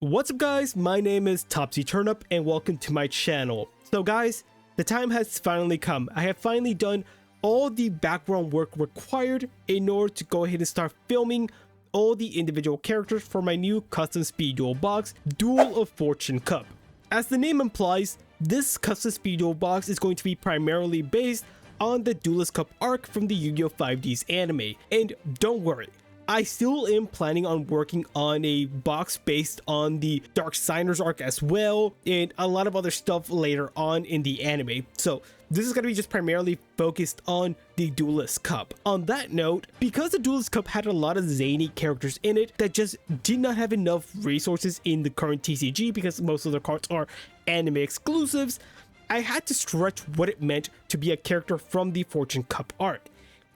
What's up guys, my name is Topsy Turnip and welcome to my channel. So guys, the time has finally come. I have finally done all the background work required in order to go ahead and start filming all the individual characters for my new custom SpeedDuel box, Duel of Fortune Cup. As the name implies, this custom SpeedDuel box is going to be primarily based on the Duelist Cup arc from the Yugioh 5D's anime. And don't worry, I still am planning on working on a box based on the Dark Signers arc as well, and a lot of other stuff later on in the anime. So this is going to be just primarily focused on the Duelist Cup. On that note, because the Duelist Cup had a lot of zany characters in it that just did not have enough resources in the current TCG because most of their cards are anime exclusives, I had to stretch what it meant to be a character from the Fortune Cup arc.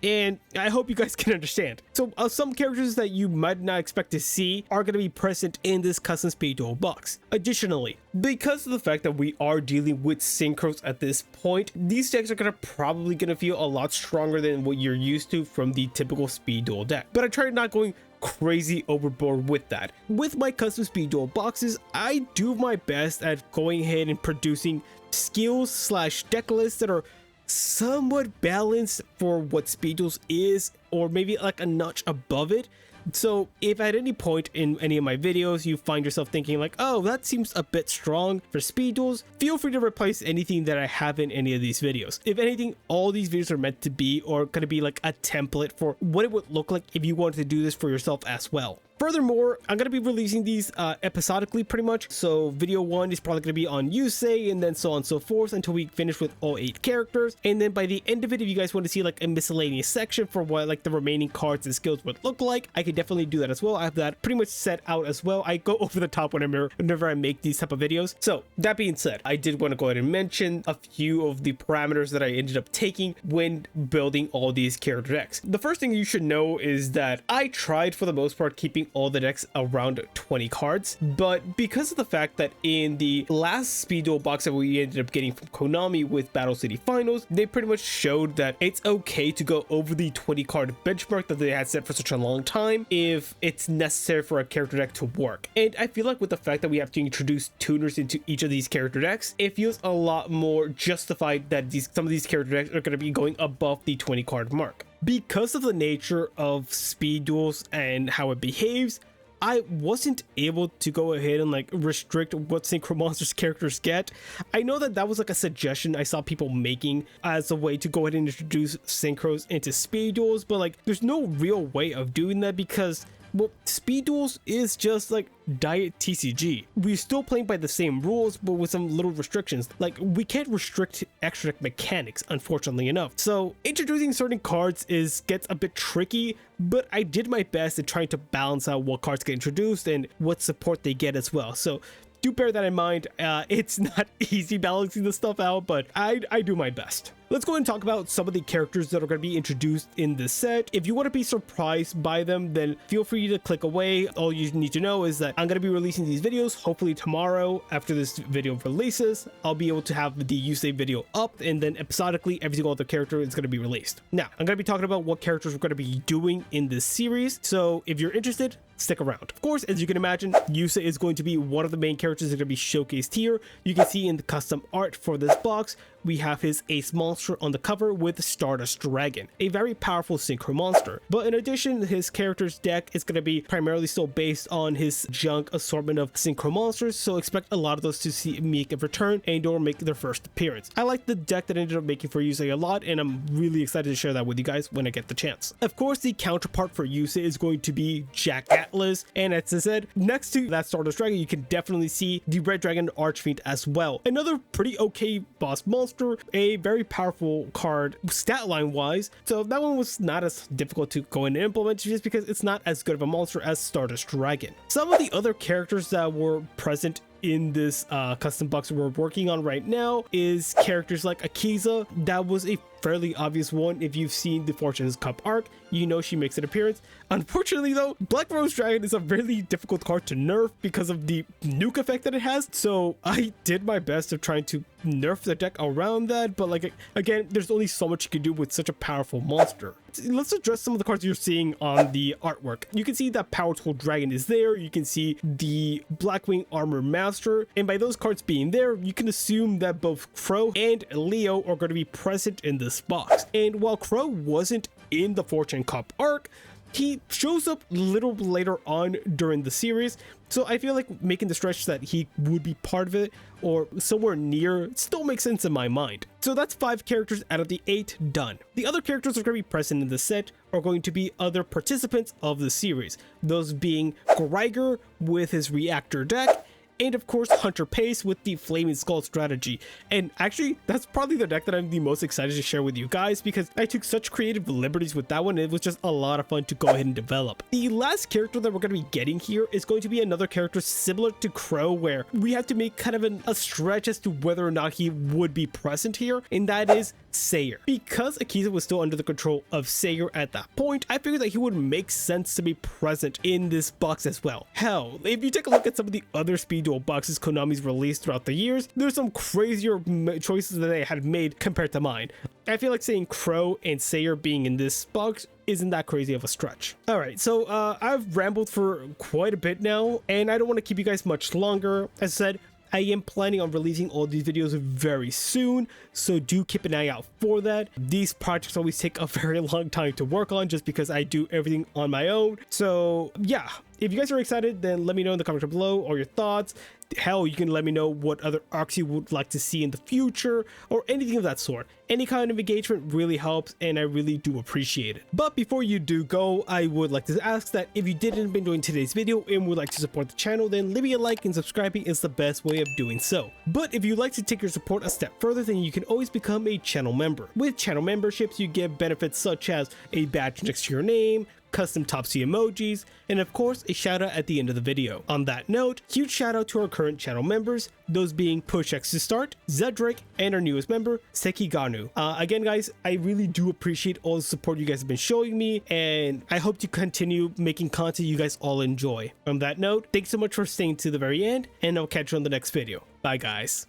And I hope you guys can understand. So some characters that you might not expect to see are going to be present in this custom SpeedDuel box. Additionally, because of the fact that we are dealing with synchros at this point, these decks are probably going to feel a lot stronger than what you're used to from the typical SpeedDuel deck. But I tried not going crazy overboard with that. With my custom SpeedDuel boxes, I do my best at going ahead and producing skills slash deck lists that are somewhat balanced for what SpeedDuel is, or maybe like a notch above it. So if at any point in any of my videos you find yourself thinking like, oh, that seems a bit strong for SpeedDuel, feel free to replace anything that I have in any of these videos. If anything, all these videos are meant to be or going to be like a template for what it would look like if you wanted to do this for yourself as well. Furthermore, I'm going to be releasing these episodically pretty much. So video 1 is probably going to be on Yusei and then so on and so forth until we finish with all 8 characters. And then by the end of it, if you guys want to see like a miscellaneous section for what like the remaining cards and skills would look like, I could definitely do that as well. I have that pretty much set out as well. I go over the top whenever I make these type of videos. So that being said, I did want to go ahead and mention a few of the parameters that I ended up taking when building all these character decks. The first thing you should know is that I tried for the most part keeping all the decks around 20 cards, but because of the fact that in the last SpeedDuel box that we ended up getting from Konami with Battle City Finals, they pretty much showed that it's okay to go over the 20 card benchmark that they had set for such a long time if it's necessary for a character deck to work. And I feel like with the fact that we have to introduce tuners into each of these character decks, it feels a lot more justified that some of these character decks are going to be going above the 20 card mark. Because of the nature of SpeedDuels and how it behaves, I wasn't able to go ahead and like restrict what Synchro Monsters characters get. I know that was like a suggestion I saw people making as a way to go ahead and introduce Synchros into SpeedDuels, but like there's no real way of doing that because, well, SpeedDuels is just like Diet TCG. We're still playing by the same rules, but with some little restrictions. Like we can't restrict extra deck mechanics, unfortunately enough. So introducing certain cards gets a bit tricky, but I did my best at trying to balance out what cards get introduced and what support they get as well. So do bear that in mind. It's not easy balancing this stuff out, but I do my best. Let's go ahead and talk about some of the characters that are going to be introduced in this set. If you want to be surprised by them, then feel free to click away. All you need to know is that I'm going to be releasing these videos hopefully tomorrow. After this video releases, I'll be able to have the Yusei video up, and then episodically every single other character is going to be released. Now, I'm going to be talking about what characters we're going to be doing in this series, so if you're interested, stick around. Of course, as you can imagine, Yusei is going to be one of the main characters that are going to be showcased here. You can see in the custom art for this box, we have his ace monster on the cover with Stardust Dragon, a very powerful synchro monster. But in addition, his character's deck is going to be primarily still based on his junk assortment of synchro monsters, so expect a lot of those to make a return and or make their first appearance. I like the deck that I ended up making for Yusei a lot, and I'm really excited to share that with you guys when I get the chance. Of course, the counterpart for Yusei is going to be Jack Atlas, and as I said, next to that Stardust Dragon, you can definitely see the Red Dragon Archfiend as well. Another pretty okay boss monster, a very powerful card stat line wise, so that one was not as difficult to go in and implement just because it's not as good of a monster as Stardust Dragon. Some of the other characters that were present in this custom box we're working on right now is characters like Akiza. That was a fairly obvious one. If you've seen the Fortune's Cup arc, you know she makes an appearance. Unfortunately though, Black Rose Dragon is a really difficult card to nerf because of the nuke effect that it has, so I did my best of trying to nerf the deck around that, but like again, there's only so much you can do with such a powerful monster. let's address some of the cards you're seeing on the artwork. You can see that Power Tool Dragon is there. You can see the Blackwing Armor Master. And by those cards being there, you can assume that both Crow and Leo are going to be present in this box. And while Crow wasn't in the Fortune Cup arc, he shows up a little later on during the series, so I feel like making the stretch that he would be part of it or somewhere near still makes sense in my mind. So that's 5 characters out of the 8 done. The other characters that are going to be present in the set are going to be other participants of the series, those being Greiger with his reactor deck, and of course Hunter Pace with the Flaming Skull strategy. And actually, that's probably the deck that I'm the most excited to share with you guys, because I took such creative liberties with that one. It was just a lot of fun to go ahead and develop. The last character that we're going to be getting here is going to be another character similar to Crow, where we have to make kind of a stretch as to whether or not he would be present here, and that is Sayer. Because Akiza was still under the control of Sayer at that point, I figured that he would make sense to be present in this box as well. Hell, if you take a look at some of the other SpeedDuel boxes Konami's released throughout the years, there's some crazier choices that they had made compared to mine. I feel like saying Crow and Sayer being in this box isn't that crazy of a stretch. Alright, so I've rambled for quite a bit now, and I don't want to keep you guys much longer. As I said, I am planning on releasing all these videos very soon, so do keep an eye out for that. These projects always take a very long time to work on just because I do everything on my own. So yeah, if you guys are excited, then let me know in the comments below all your thoughts. Hell, you can let me know what other arcs you would like to see in the future or anything of that sort. Any kind of engagement really helps, and I really do appreciate it. But before you do go, I would like to ask that if you didn't enjoy today's video and would like to support the channel, then leaving a like and subscribing is the best way of doing so. But if you'd like to take your support a step further, then you can always become a channel member. With channel memberships, you get benefits such as a badge next to your name, custom Topsy emojis, and of course a shout out at the end of the video. On that note, huge shout out to our current channel members, those being PushX to Start, Zedric, and our newest member, Sekiganu. Again guys, I really do appreciate all the support you guys have been showing me, and I hope to continue making content you guys all enjoy. On that note, thanks so much for staying to the very end, and I'll catch you on the next video. Bye guys.